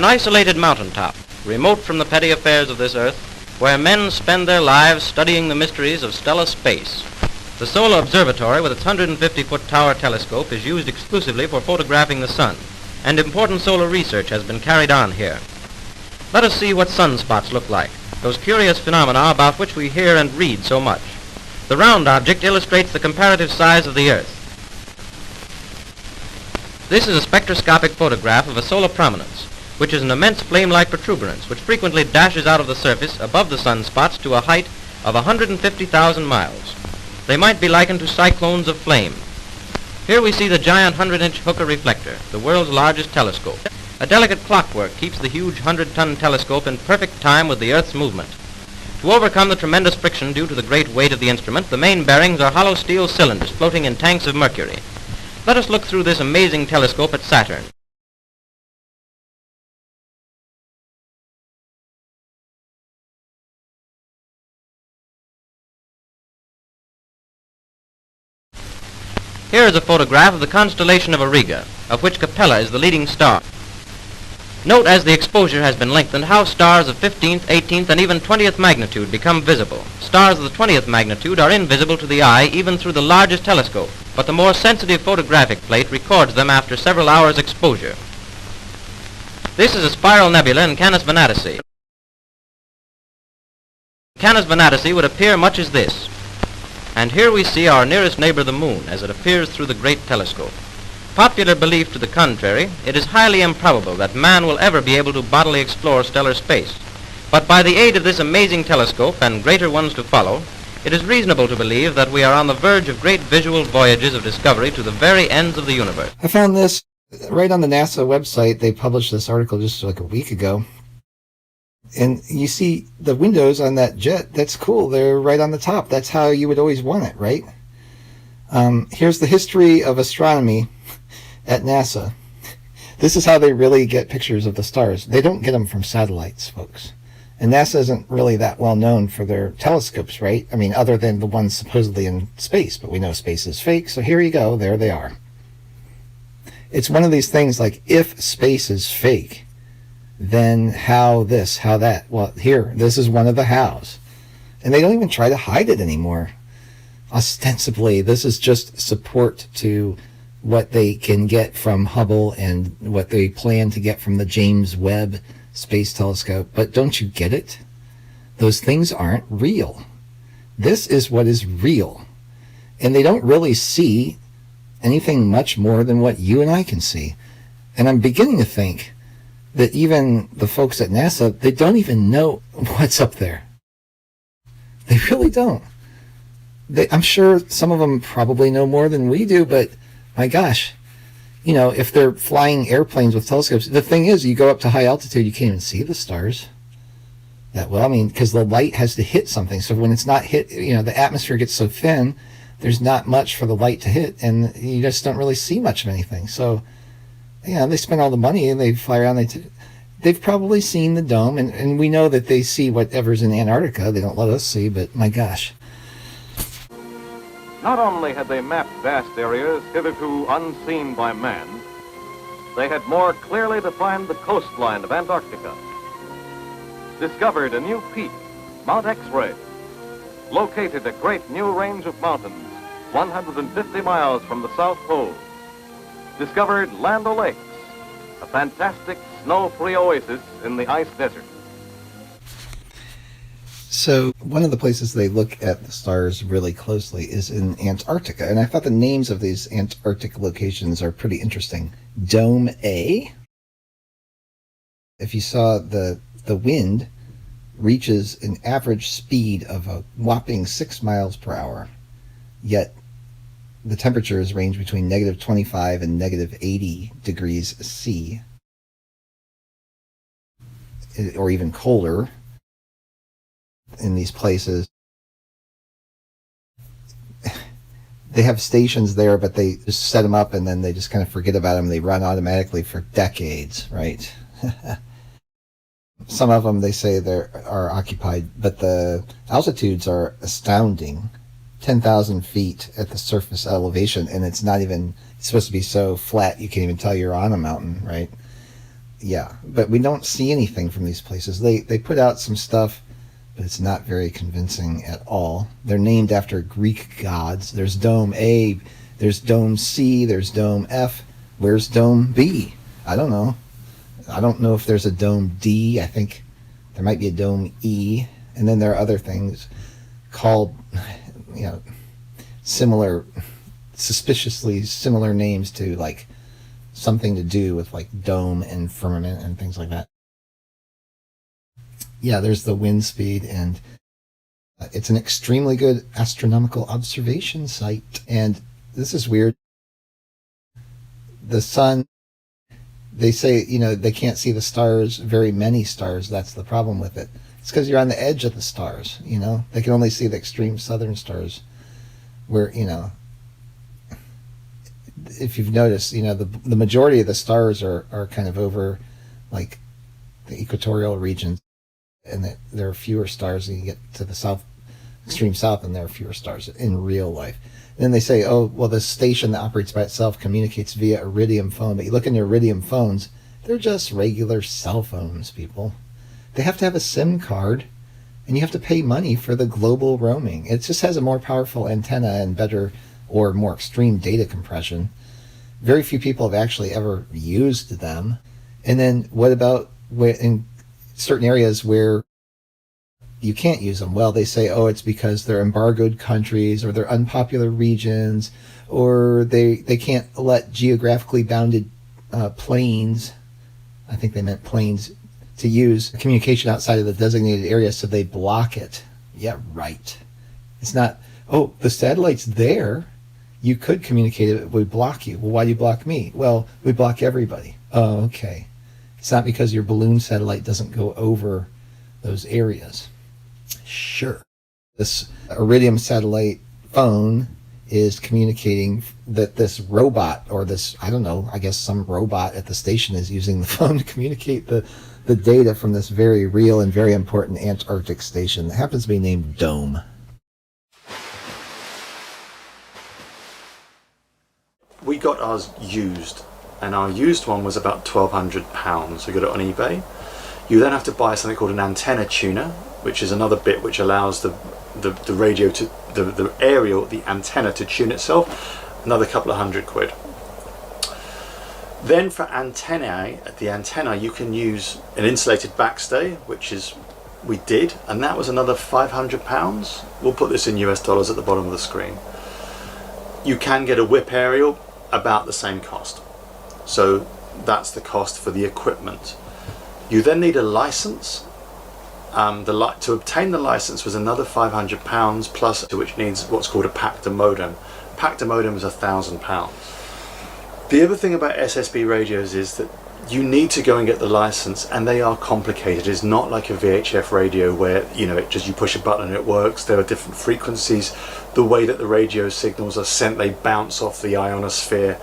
An isolated mountaintop, remote from the petty affairs of this earth, where men spend their lives studying the mysteries of stellar space. The Solar Observatory, with its 150-foot tower telescope, is used exclusively for photographing the sun, and important solar research has been carried on here. Let us see what sunspots look like, those curious phenomena about which we hear and read so much. The round object illustrates the comparative size of the Earth. This is a spectroscopic photograph of a solar prominence, which is an immense flame-like protuberance which frequently dashes out of the surface above the sunspots to a height of 150,000 miles. They might be likened to cyclones of flame. Here we see the giant 100-inch Hooker reflector, the world's largest telescope. A delicate clockwork keeps the huge 100-ton telescope in perfect time with the Earth's movement. To overcome the tremendous friction due to the great weight of the instrument, the main bearings are hollow steel cylinders floating in tanks of mercury. Let us look through this amazing telescope at Saturn. Here is a photograph of the constellation of Auriga, of which Capella is the leading star. Note as the exposure has been lengthened how stars of 15th, 18th, and even 20th magnitude become visible. Stars of the 20th magnitude are invisible to the eye even through the largest telescope, but the more sensitive photographic plate records them after several hours' exposure. This is a spiral nebula in Canis Venatici. Canis Venatici would appear much as this. And here we see our nearest neighbor, the moon, as it appears through the great telescope. Popular belief to the contrary, it is highly improbable that man will ever be able to bodily explore stellar space. But by the aid of this amazing telescope, and greater ones to follow, it is reasonable to believe that we are on the verge of great visual voyages of discovery to the very ends of the universe. I found this right on the NASA website. They published this article just like a week ago. And you see the windows on that jet. That's cool. They're right on the top. That's how you would always want it, right? Here's the history of astronomy at NASA. This is how they really get pictures of the stars. They don't get them from satellites, folks. And NASA isn't really that well known for their telescopes, right? I mean, other than the ones supposedly in space. But we know space is fake, so here you go. There they are. It's one of these things like, if space is fake, then how this, how that? Well, here, this is one of the hows. And they don't even try to hide it anymore. Ostensibly, this is just support to what they can get from Hubble and what they plan to get from the James Webb Space Telescope. But don't you get it? Those things aren't real. This is what is real. And they don't really see anything much more than what you and I can see. And I'm beginning to think that even the folks at NASA, they don't even know what's up there. They really don't. I'm sure some of them probably know more than we do, but my gosh, you know, if they're flying airplanes with telescopes, the thing is, you go up to high altitude, you can't even see the stars that well. I mean, because the light has to hit something. So when it's not hit, you know, the atmosphere gets so thin, there's not much for the light to hit, and you just don't really see much of anything. So, yeah, they spend all the money and they fly around. They've probably seen the dome, and we know that they see whatever's in Antarctica. They don't let us see, but my gosh. Not only had they mapped vast areas hitherto unseen by man, they had more clearly defined the coastline of Antarctica, discovered a new peak, Mount X-Ray, located a great new range of mountains 150 miles from the South Pole, discovered Land O'Lakes, a fantastic snow-free oasis in the ice desert. So one of the places they look at the stars really closely is in Antarctica, and I thought the names of these Antarctic locations are pretty interesting. Dome A. If you saw the wind reaches an average speed of a whopping 6 miles per hour, yet the temperatures range between negative 25 and negative 80 degrees C, or even colder in these places. They have stations there, but they just set them up and then they just kind of forget about them. They run automatically for decades, right? Some of them, they say they are occupied, but the altitudes are astounding. 10,000 feet at the surface elevation, and it's not even, it's supposed to be so flat you can't even tell you're on a mountain, right? Yeah, but we don't see anything from these places. They put out some stuff, but it's not very convincing at all. They're named after Greek gods. There's Dome A, there's Dome C, there's Dome F. Where's Dome B? I don't know. I don't know if there's a Dome D. I think there might be a Dome E. And then there are other things called, similar, suspiciously similar names to like something to do with like dome and firmament and things like that. Yeah, there's the wind speed, and it's an extremely good astronomical observation site. And this is weird. The sun, they say, they can't see the stars, very many stars. That's the problem with it. It's because you're on the edge of the stars, They can only see the extreme southern stars where, if you've noticed, the majority of the stars are kind of over like the equatorial regions, and that there are fewer stars when you get to the south, extreme south, and there are fewer stars in real life. And then they say, oh, well, the station that operates by itself communicates via iridium phone, but you look in your iridium phones, they're just regular cell phones, people. They have to have a SIM card, and you have to pay money for the global roaming. It just has a more powerful antenna and better or more extreme data compression. Very few people have actually ever used them. And then what about in certain areas where you can't use them? Well, they say, oh, it's because they're embargoed countries, or they're unpopular regions, or they can't let geographically bounded planes, I think they meant planes, to use communication outside of the designated area, so they block it. Yeah, right. It's not, oh, the satellite's there. You could communicate it, but we block you. Well, why do you block me? Well, we block everybody. Oh, okay. It's not because your balloon satellite doesn't go over those areas. Sure. This Iridium satellite phone is communicating that this robot, or this, I don't know, I guess some robot at the station is using the phone to communicate the data from this very real and very important Antarctic station that happens to be named Dome. We got ours used, and our used one was about £1,200. We got it on eBay. You then have to buy something called an antenna tuner, which is another bit which allows the radio to the aerial, the antenna, to tune itself. Another couple of £100. Then for the antenna, you can use an insulated backstay, which is we did, and that was another £500. We'll put this in US dollars at the bottom of the screen. You can get a whip aerial, about the same cost. So that's the cost for the equipment. You then need a license. To obtain the license was another £500 plus, which needs what's called a Pacta modem. Pacta modem is £1,000. The other thing about SSB radios is that you need to go and get the license, and they are complicated. It's not like a VHF radio where it just, you push a button and it works. There are different frequencies. The way that the radio signals are sent, they bounce off the ionosphere,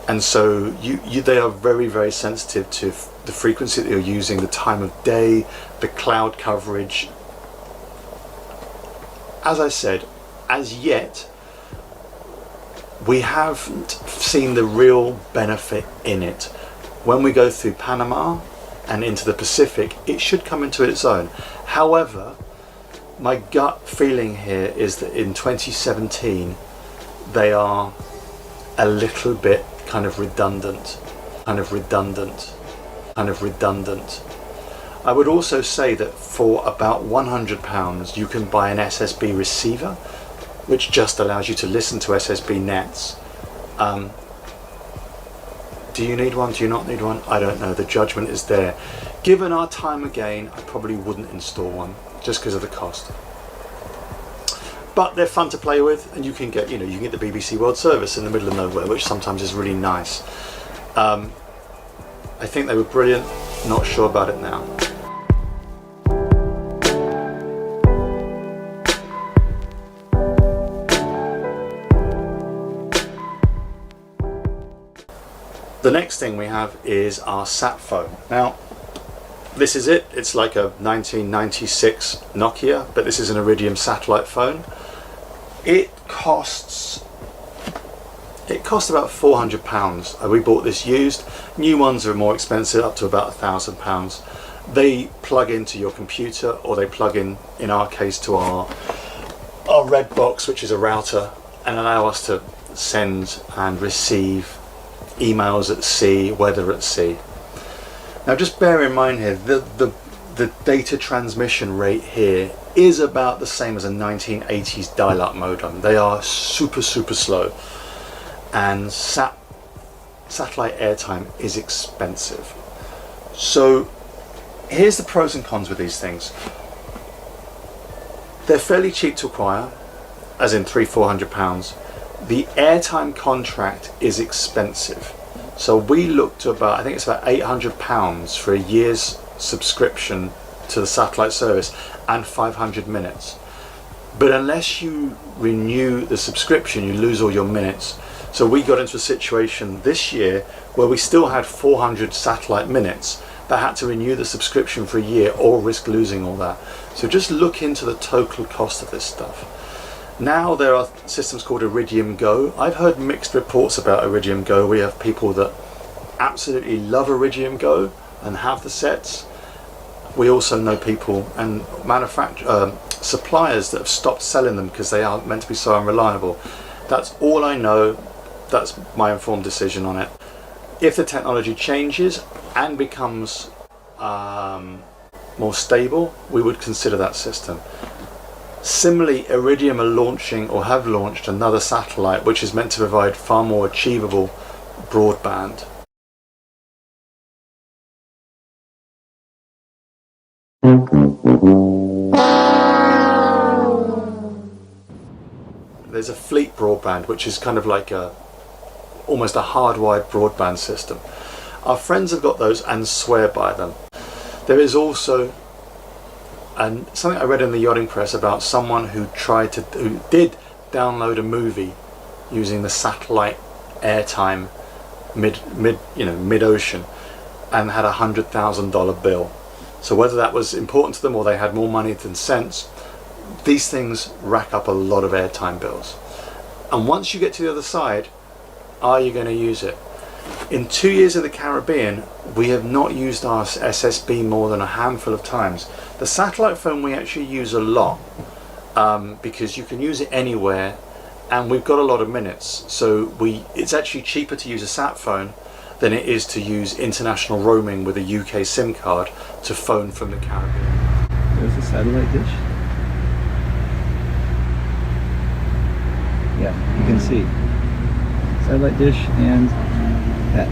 and so they are very, very sensitive to the frequency that you're using, the time of day, the cloud coverage. As I said, as yet we haven't seen the real benefit in it. When we go through Panama and into the Pacific, it should come into its own. However, my gut feeling here is that in 2017 they are a little bit kind of redundant. I would also say that for about £100 you can buy an SSB receiver, which just allows you to listen to SSB nets. Do you need one? Do you not need one? I don't know. The judgment is there. Given our time again, I probably wouldn't install one just because of the cost. But they're fun to play with, and you can get, you can get the BBC World Service in the middle of nowhere, which sometimes is really nice. I think they were brilliant. Not sure about it now. The next thing we have is our sat phone. Now, this is it. It's like a 1996 Nokia, but this is an Iridium satellite phone. It costs It cost about £400. We bought this used. New ones are more expensive, up to about £1,000. They plug into your computer, or they plug in our case, to our red box, which is a router, and allow us to send and receive emails at sea, weather at sea. Now just bear in mind here, the data transmission rate here is about the same as a 1980s dial-up modem. They are super slow, and satellite airtime is expensive. So here's the pros and cons with these things. They're fairly cheap to acquire, as in £300-400. The airtime contract is expensive. So we looked to about, I think it's about £800 for a year's subscription to the satellite service and 500 minutes. But unless you renew the subscription, you lose all your minutes. So we got into a situation this year where we still had 400 satellite minutes, but had to renew the subscription for a year or risk losing all that. So just look into the total cost of this stuff. Now there are systems called Iridium Go. I've heard mixed reports about Iridium Go. We have people that absolutely love Iridium Go and have the sets. We also know people and suppliers that have stopped selling them because they are meant to be so unreliable. That's all I know. That's my informed decision on it. If the technology changes and becomes more stable, we would consider that system. Similarly, Iridium are launching, or have launched, another satellite which is meant to provide far more achievable broadband. There's a fleet broadband, which is kind of like almost a hardwired broadband system. Our friends have got those and swear by them. There is also something I read in the yachting press about someone who did download a movie using the satellite airtime mid ocean, and had $100,000 bill. So whether that was important to them or they had more money than sense, these things rack up a lot of airtime bills. And once you get to the other side, are you going to use it? In 2 years in the Caribbean, we have not used our SSB more than a handful of times. The satellite phone we actually use a lot, because you can use it anywhere, and we've got a lot of minutes. So it's actually cheaper to use a sat phone than it is to use international roaming with a UK SIM card to phone from the Caribbean. There's a satellite dish. Yeah, you can see satellite dish and that.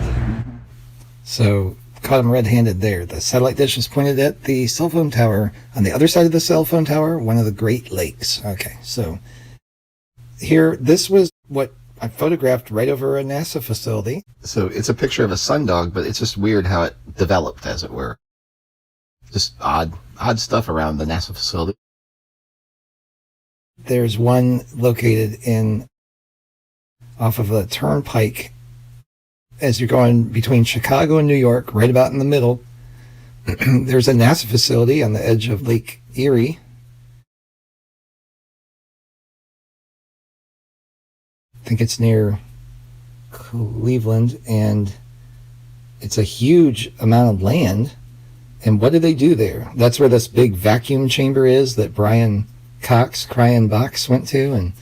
So caught him red-handed there. The satellite dish is pointed at the cell phone tower. On the other side of the cell phone tower, one of the Great Lakes. Okay, so here, this was what I photographed right over a NASA facility. So it's a picture of a sundog, but it's just weird how it developed, as it were. Just odd stuff around the NASA facility. There's one located off of a turnpike as you're going between Chicago and New York, right about in the middle. There's a NASA facility on the edge of Lake Erie. I think it's near Cleveland, and it's a huge amount of land. And what do they do there? That's where this big vacuum chamber is that Brian Cox, Box went to, and